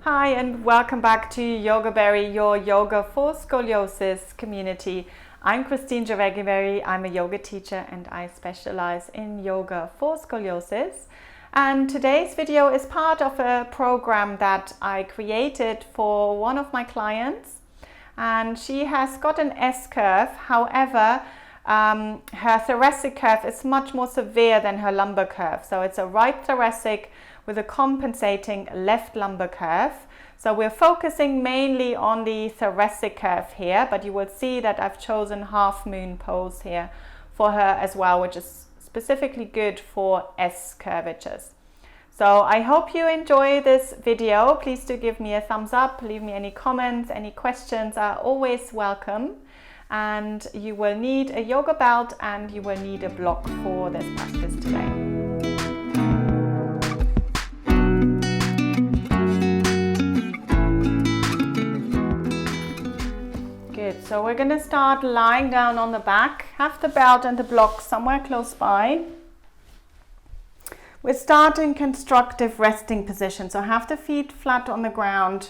Hi and welcome back to Yoga Berry, your yoga for scoliosis community. I'm Christine Javegiberry. I'm a yoga teacher and I specialize in yoga for scoliosis. And today's video is part of a program that I created for one of my clients. And she has got an S-curve. However, her thoracic curve is much more severe than her lumbar curve. So it's a right thoracic with a compensating left lumbar curve. So we're focusing mainly on the thoracic curve here, but you will see that I've chosen half moon pose here for her as well, which is specifically good for S curvatures. So I hope you enjoy this video. Please do give me a thumbs up, leave me any comments, any questions are always welcome. And you will need a yoga belt and you will need a block for this practice today. Good, so we're going to start lying down on the back. Have the belt and the block somewhere close by. We're starting constructive resting position, so have the feet flat on the ground,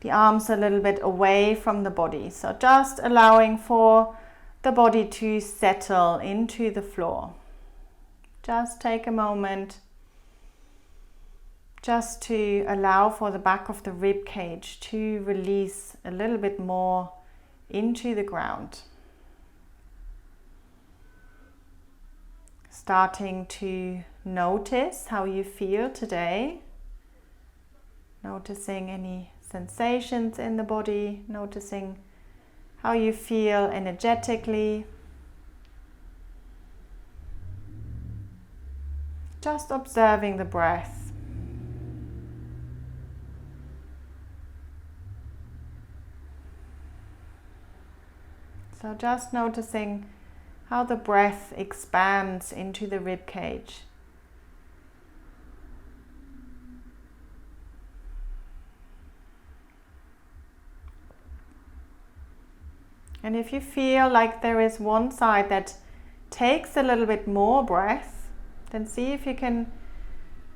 the arms a little bit away from the body. So just allowing for the body to settle into the floor. Just take a moment just to allow for the back of the rib cage to release a little bit more into the ground. Starting to notice how you feel today. Noticing any sensations in the body, noticing how you feel energetically. Just observing the breath. So just noticing how the breath expands into the rib cage. And if you feel like there is one side that takes a little bit more breath, then see if you can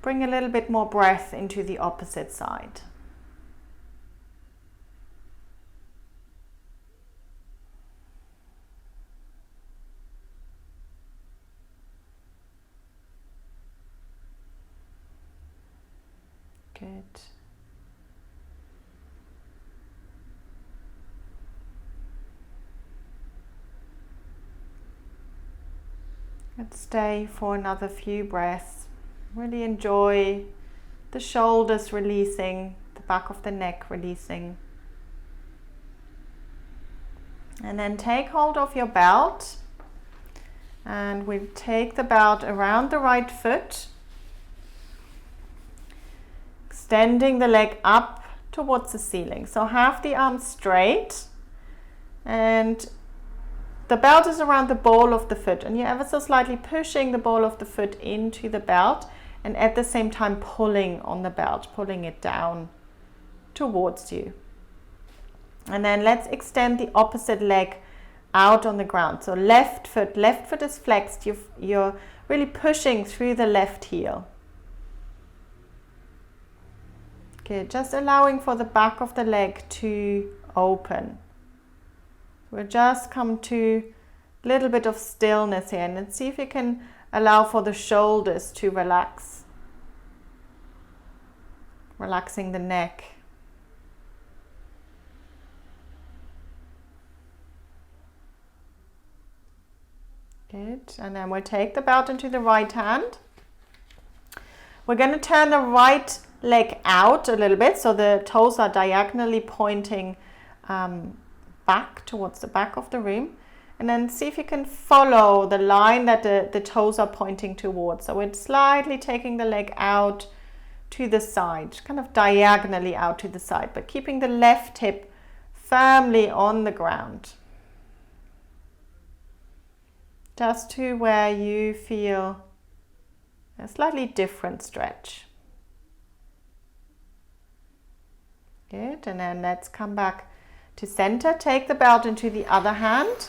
bring a little bit more breath into the opposite side. Good. Let's stay for another few breaths. Really enjoy the shoulders releasing, the back of the neck releasing. And then take hold of your belt and we take the belt around the right foot. Extending the leg up towards the ceiling. So have the arms straight and the belt is around the ball of the foot and you're ever so slightly pushing the ball of the foot into the belt and at the same time pulling on the belt, pulling it down towards you. And then let's extend the opposite leg out on the ground. So left foot is flexed. You're really pushing through the left heel. Good, just allowing for the back of the leg to open. We'll just come to a little bit of stillness here and then see if you can allow for the shoulders to relax. Relaxing the neck. Good, and then we'll take the belt into the right hand. We're going to turn the right leg out a little bit so the toes are diagonally pointing back towards the back of the room, and then see if you can follow the line that the toes are pointing towards. So we're slightly taking the leg out to the side, kind of diagonally out to the side, but keeping the left hip firmly on the ground. Just to where you feel a slightly different stretch. Good, and then let's come back to center. Take the belt into the other hand.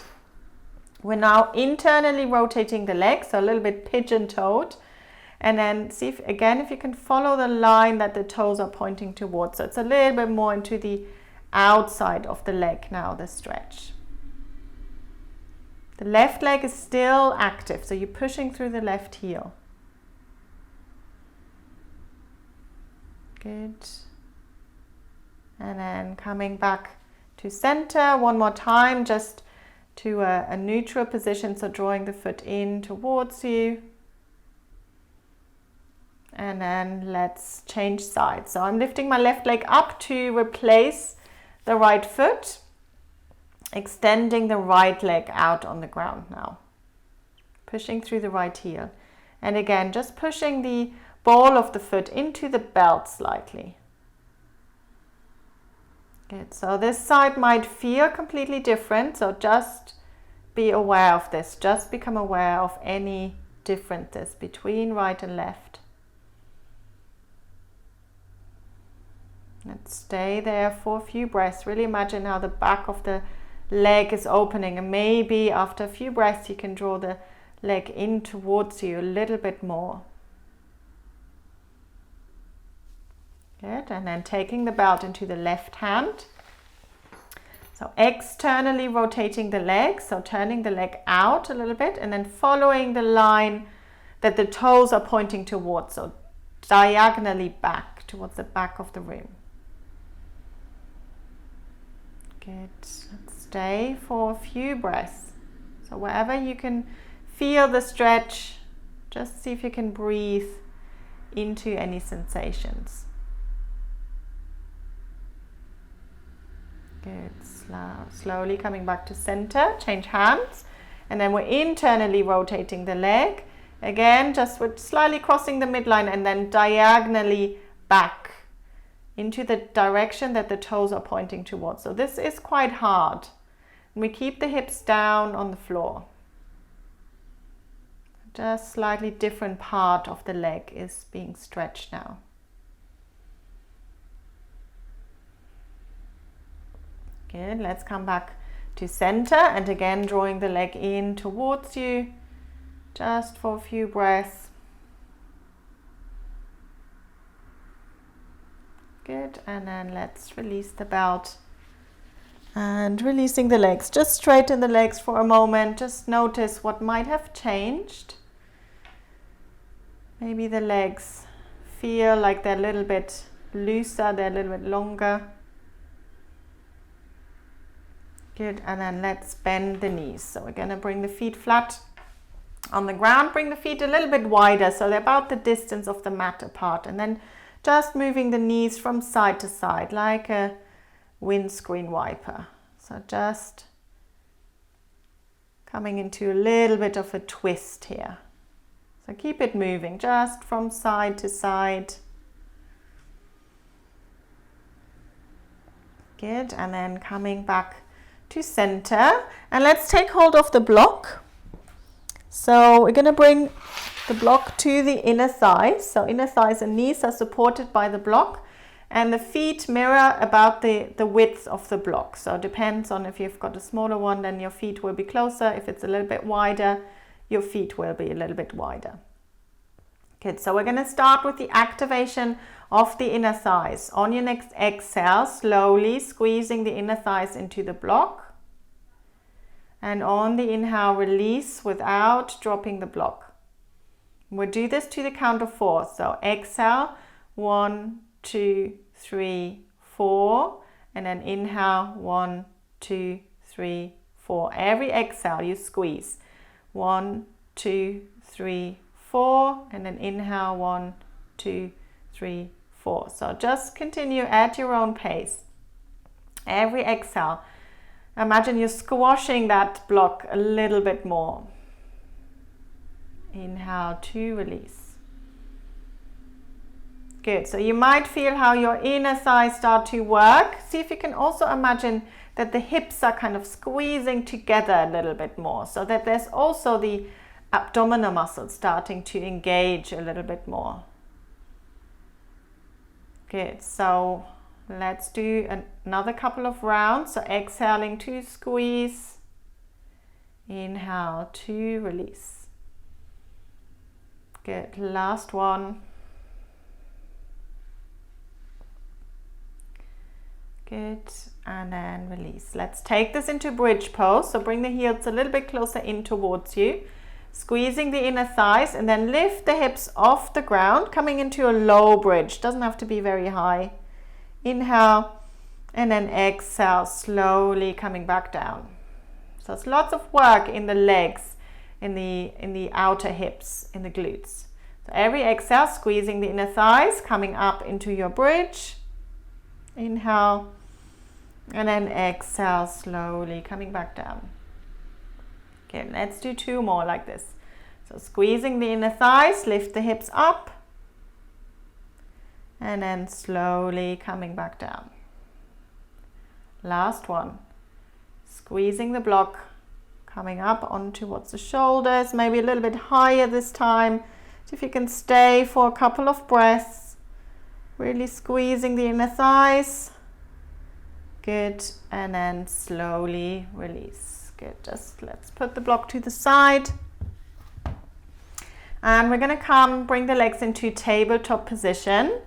We're now internally rotating the legs, so a little bit pigeon-toed. And then see if, again, if you can follow the line that the toes are pointing towards. So it's a little bit more into the outside of the leg now, the stretch. The left leg is still active, so you're pushing through the left heel. Good. And then coming back to center one more time, just to a neutral position, so drawing the foot in towards you. And then let's change sides. So I'm lifting my left leg up to replace the right foot, extending the right leg out on the ground now. Pushing through the right heel. And again, just pushing the ball of the foot into the belt slightly. Good. So this side might feel completely different, so just be aware of this. Just become aware of any differences between right and left. Let's stay there for a few breaths. Really imagine how the back of the leg is opening, and maybe after a few breaths you can draw the leg in towards you a little bit more. Good. And then taking the belt into the left hand. So externally rotating the leg, so turning the leg out a little bit and then following the line that the toes are pointing towards, so diagonally back towards the back of the room. Good. Let's stay for a few breaths. So wherever you can feel the stretch, just see if you can breathe into any sensations. Good. Slowly coming back to center, change hands, and then we're internally rotating the leg. Again, just with slightly crossing the midline and then diagonally back into the direction that the toes are pointing towards. So this is quite hard. And we keep the hips down on the floor. Just slightly different part of the leg is being stretched now. Good, let's come back to center and again drawing the leg in towards you, just for a few breaths. Good, and then let's release the belt and releasing the legs. Just straighten the legs for a moment, just notice what might have changed. Maybe the legs feel like they're a little bit looser, they're a little bit longer. Good, and then let's bend the knees. So we're going to bring the feet flat on the ground, bring the feet a little bit wider, so they're about the distance of the mat apart, and then just moving the knees from side to side like a windscreen wiper. So just coming into a little bit of a twist here. So keep it moving just from side to side. Good, and then coming back to center, and let's take hold of the block. So we're going to bring the block to the inner thighs. So inner thighs and knees are supported by the block, and the feet mirror about the width of the block. So it depends on if you've got a smaller one, then your feet will be closer. If it's a little bit wider, your feet will be a little bit wider. Good, so we're going to start with the activation of the inner thighs. On your next exhale, slowly squeezing the inner thighs into the block. And on the inhale, release without dropping the block. We'll do this to the count of 4. So exhale, 1, 2, 3, 4. And then inhale, 1, 2, 3, 4. Every exhale, you squeeze. 1, 2, 3, 4. And then inhale, 1, 2, 3, 4. So just continue at your own pace. Every exhale, imagine you're squashing that block a little bit more. Inhale to release. Good, so you might feel how your inner thighs start to work. See if you can also imagine that the hips are kind of squeezing together a little bit more, so that there's also the abdominal muscles starting to engage a little bit more. Good, so let's do another couple of rounds. So exhaling to squeeze, inhale to release. Good. Last one. Good. And then release. Let's take this into bridge pose. So bring the heels a little bit closer in towards you. Squeezing the inner thighs and then lift the hips off the ground, coming into a low bridge. Doesn't have to be very high. Inhale and then exhale, slowly coming back down. So it's lots of work in the legs, in the outer hips, in the glutes. So every exhale, squeezing the inner thighs, coming up into your bridge. Inhale and then exhale, slowly coming back down. Okay, let's do 2 more like this. So squeezing the inner thighs, lift the hips up and then slowly coming back down. Last one. Squeezing the block, coming up on towards the shoulders, maybe a little bit higher this time. So if you can stay for a couple of breaths, really squeezing the inner thighs. Good, and then slowly release. Good, just let's put the block to the side. And we're going to bring the legs into tabletop position.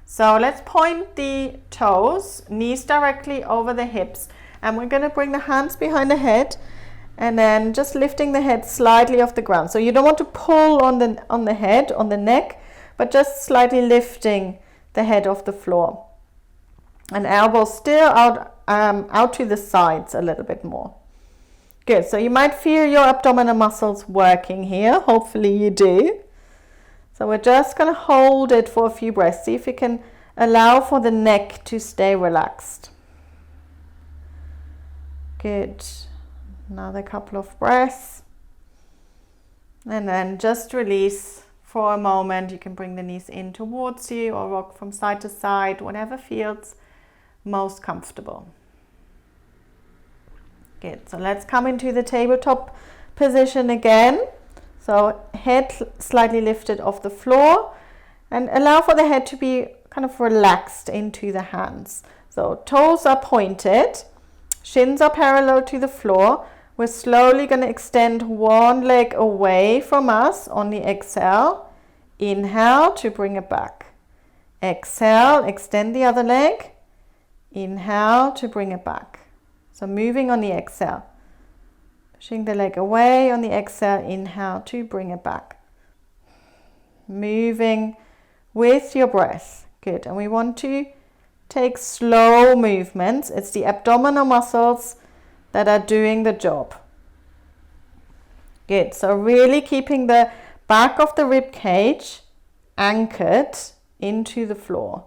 So let's point the toes, knees directly over the hips. And we're going to bring the hands behind the head and then just lifting the head slightly off the ground. So you don't want to pull on the head, on the neck, but just slightly lifting the head off the floor. And elbows still out to the sides a little bit more. Good, so you might feel your abdominal muscles working here. Hopefully you do. So we're just going to hold it for a few breaths. See if you can allow for the neck to stay relaxed. Good. Another couple of breaths. And then just release for a moment. You can bring the knees in towards you or rock from side to side, whatever feels most comfortable. Good. So let's come into the tabletop position again. So head slightly lifted off the floor and allow for the head to be kind of relaxed into the hands. So toes are pointed, shins are parallel to the floor. We're slowly going to extend one leg away from us on the exhale. Inhale to bring it back. Exhale, extend the other leg. Inhale to bring it back. So moving on the exhale. Pushing the leg away on the exhale. Inhale to bring it back. Moving with your breath. Good. And we want to take slow movements. It's the abdominal muscles that are doing the job. Good. So really keeping the back of the rib cage anchored into the floor.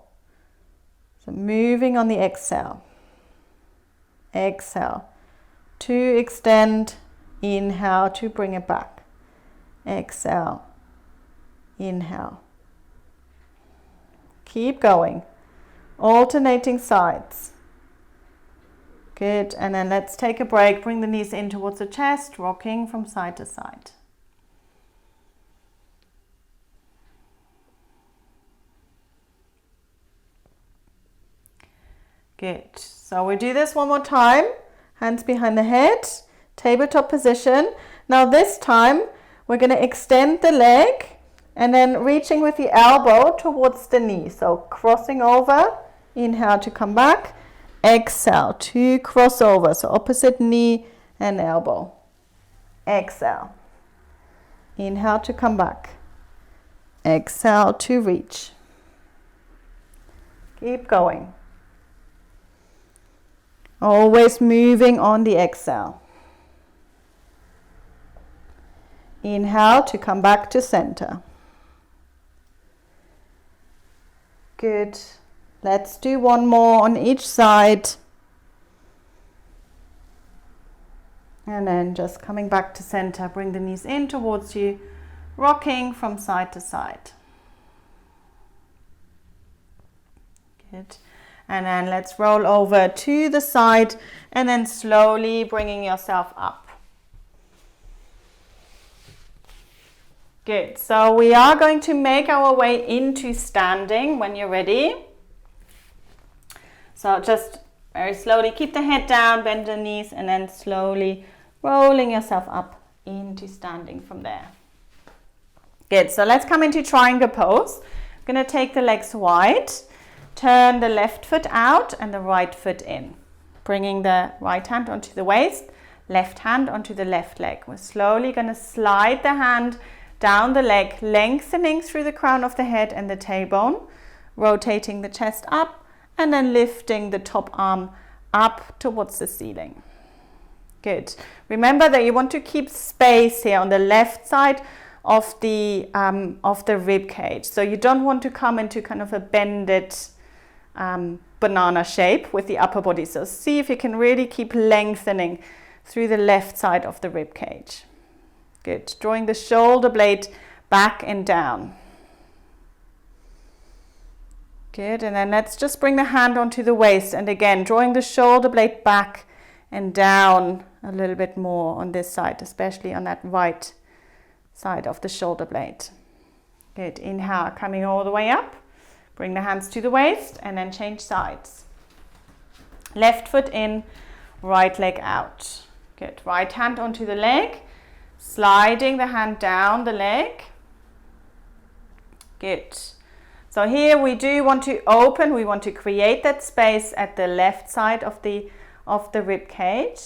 So moving on the exhale. Exhale to extend. Inhale to bring it back. Exhale. Inhale. Keep going. Alternating sides. Good. And then let's take a break. Bring the knees in towards the chest, rocking from side to side. Good. So we do this one more time. Hands behind the head, tabletop position. Now this time we're going to extend the leg and then reaching with the elbow towards the knee. So crossing over, inhale to come back, exhale to cross over. So opposite knee and elbow. Exhale. Inhale to come back. Exhale to reach. Keep going. Always moving on the exhale. Inhale to come back to center. Good. Let's do one more on each side. And then just coming back to center. Bring the knees in towards you, rocking from side to side. Good. And then let's roll over to the side and then slowly bringing yourself up. Good. So we are going to make our way into standing when you're ready. So just very slowly keep the head down, bend the knees, and then slowly rolling yourself up into standing from there. Good, so let's come into triangle pose. I'm going to take the legs wide, turn the left foot out and the right foot in. Bringing the right hand onto the waist, left hand onto the left leg. We're slowly going to slide the hand down the leg, lengthening through the crown of the head and the tailbone, rotating the chest up and then lifting the top arm up towards the ceiling. Good. Remember that you want to keep space here on the left side of the rib cage. So you don't want to come into kind of a bended banana shape with the upper body. So see if you can really keep lengthening through the left side of the rib cage. Good. Drawing the shoulder blade back and down. Good. And then let's just bring the hand onto the waist. And again, drawing the shoulder blade back and down a little bit more on this side, especially on that right side of the shoulder blade. Good. Inhale, coming all the way up. Bring the hands to the waist and then change sides. Left foot in, right leg out. Good. Right hand onto the leg, sliding the hand down the leg. Good. So here we do want to open, we want to create that space at the left side of the rib cage.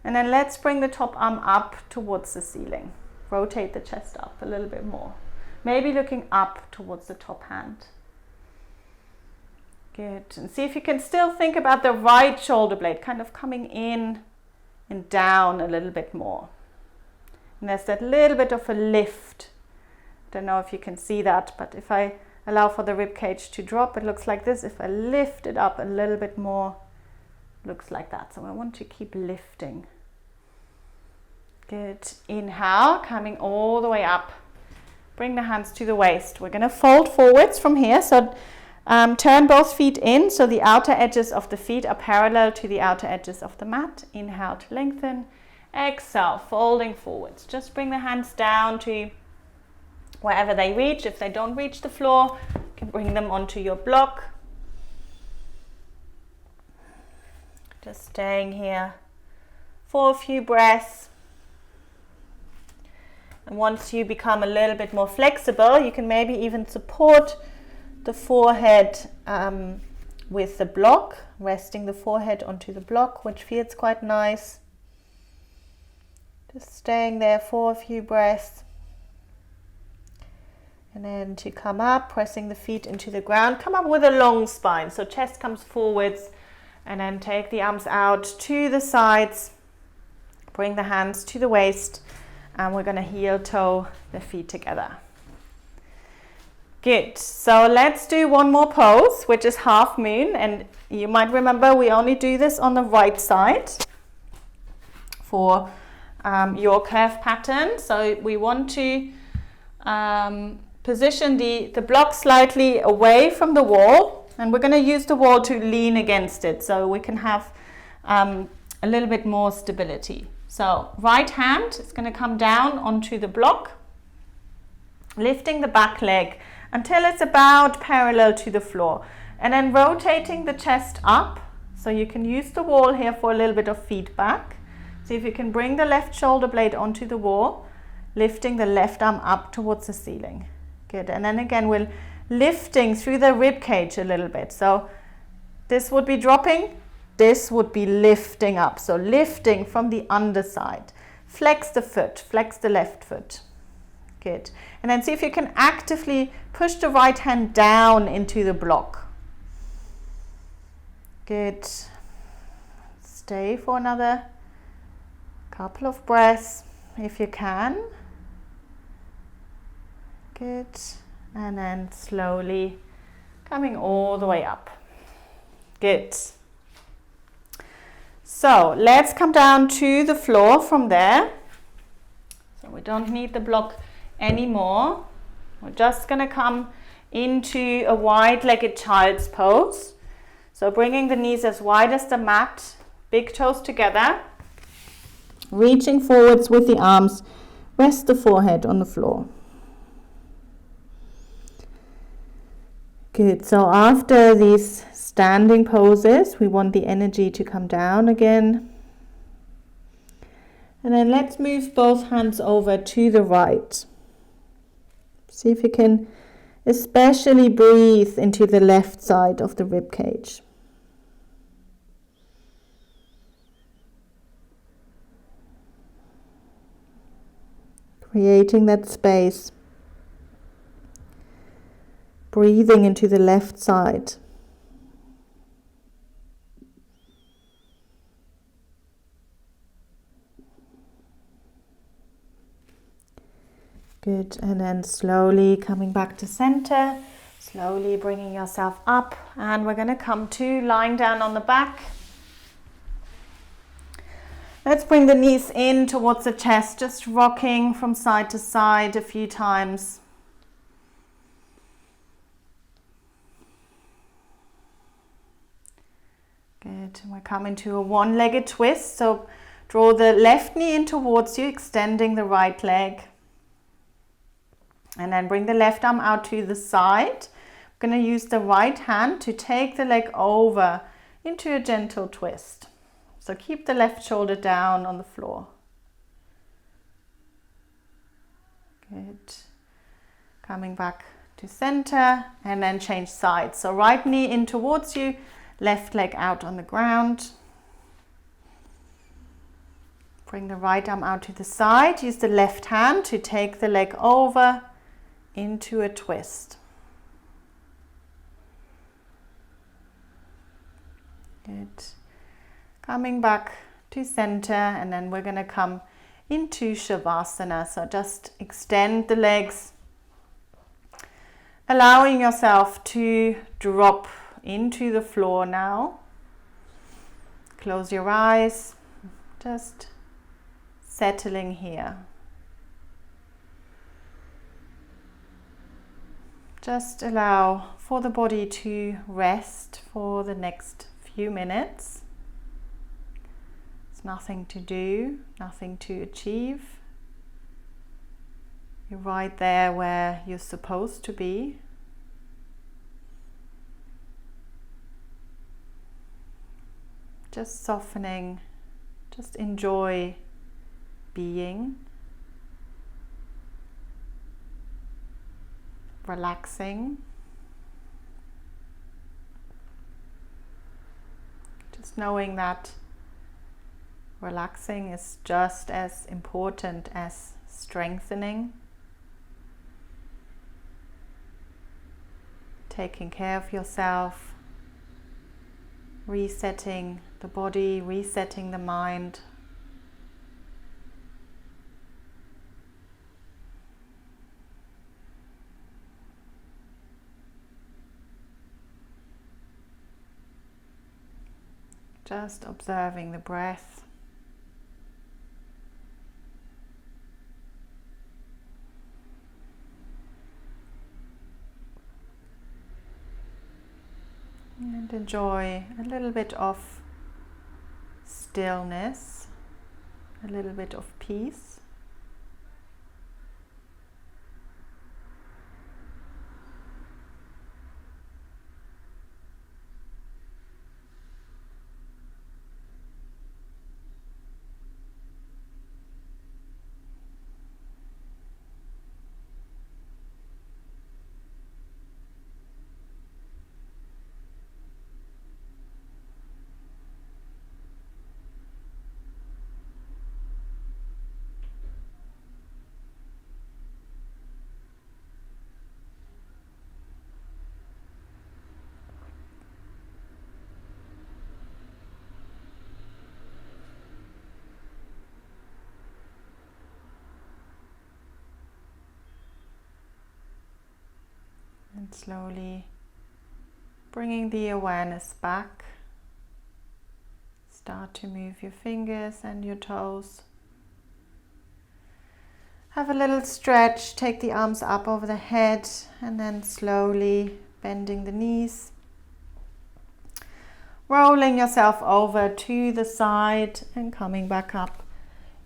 And then let's bring the top arm up towards the ceiling. Rotate the chest up a little bit more. Maybe looking up towards the top hand. Good. And see if you can still think about the right shoulder blade kind of coming in and down a little bit more. And there's that little bit of a lift. Don't know if you can see that, but if I allow for the rib cage to drop, it looks like this. If I lift it up a little bit more, it looks like that. So I want to keep lifting. Good. Inhale, coming all the way up. Bring the hands to the waist. We're going to fold forwards from here. So turn both feet in so the outer edges of the feet are parallel to the outer edges of the mat. Inhale to lengthen. Exhale, folding forwards. Just bring the hands down to wherever they reach. If they don't reach the floor, you can bring them onto your block. Just staying here for a few breaths. And once you become a little bit more flexible, you can maybe even support the forehead with the block, resting the forehead onto the block, which feels quite nice. Just staying there for a few breaths. And then to come up, pressing the feet into the ground. Come up with a long spine, so chest comes forwards. And then take the arms out to the sides. Bring the hands to the waist. And we're going to heel toe the feet together. Good. So let's do one more pose, which is half moon. And you might remember we only do this on the right side for your curve pattern. So we want to position the block slightly away from the wall. And we're going to use the wall to lean against it so we can have a little bit more stability. So right hand is going to come down onto the block, lifting the back leg until it's about parallel to the floor. And then rotating the chest up. So you can use the wall here for a little bit of feedback. See if you can bring the left shoulder blade onto the wall, lifting the left arm up towards the ceiling. Good. And then again, we're lifting through the rib cage a little bit. So this would be dropping. This would be lifting up. So lifting from the underside. Flex the foot, flex the left foot. Good. And then see if you can actively push the right hand down into the block. Good. Stay for another couple of breaths if you can. Good. And then slowly coming all the way up. Good. So let's come down to the floor from there. So we don't need the block anymore. We're just going to come into a wide-legged child's pose. So bringing the knees as wide as the mat, big toes together, reaching forwards with the arms, rest the forehead on the floor. Good. So after these standing poses, we want the energy to come down again. And then let's move both hands over to the right. See if you can especially breathe into the left side of the rib cage. Creating that space. Breathing into the left side. Good, and then slowly coming back to center, slowly bringing yourself up, and we're going to come to lying down on the back. Let's bring the knees in towards the chest, just rocking from side to side a few times. Good, and we're coming to a one-legged twist, so draw the left knee in towards you, extending the right leg. And then bring the left arm out to the side. I'm going to use the right hand to take the leg over into a gentle twist. So keep the left shoulder down on the floor. Good. Coming back to center and then change sides. So right knee in towards you, left leg out on the ground. Bring the right arm out to the side. Use the left hand to take the leg over into a twist. Good. Coming back to center, and then we're going to come into Shavasana. So just extend the legs, allowing yourself to drop into the floor now. Close your eyes, just settling here. Just allow for the body to rest for the next few minutes. There's nothing to do, nothing to achieve. You're right there where you're supposed to be. Just softening, just enjoy being. Relaxing. Just knowing that relaxing is just as important as strengthening. Taking care of yourself, resetting the body, resetting the mind. Just observing the breath. And enjoy a little bit of stillness, a little bit of peace. And slowly bringing the awareness back. Start to move your fingers and your toes. Have a little stretch, take the arms up over the head and then slowly bending the knees. Rolling yourself over to the side and coming back up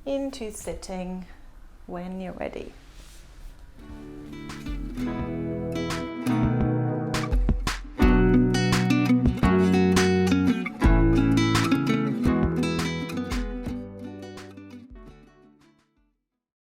into sitting when you're ready.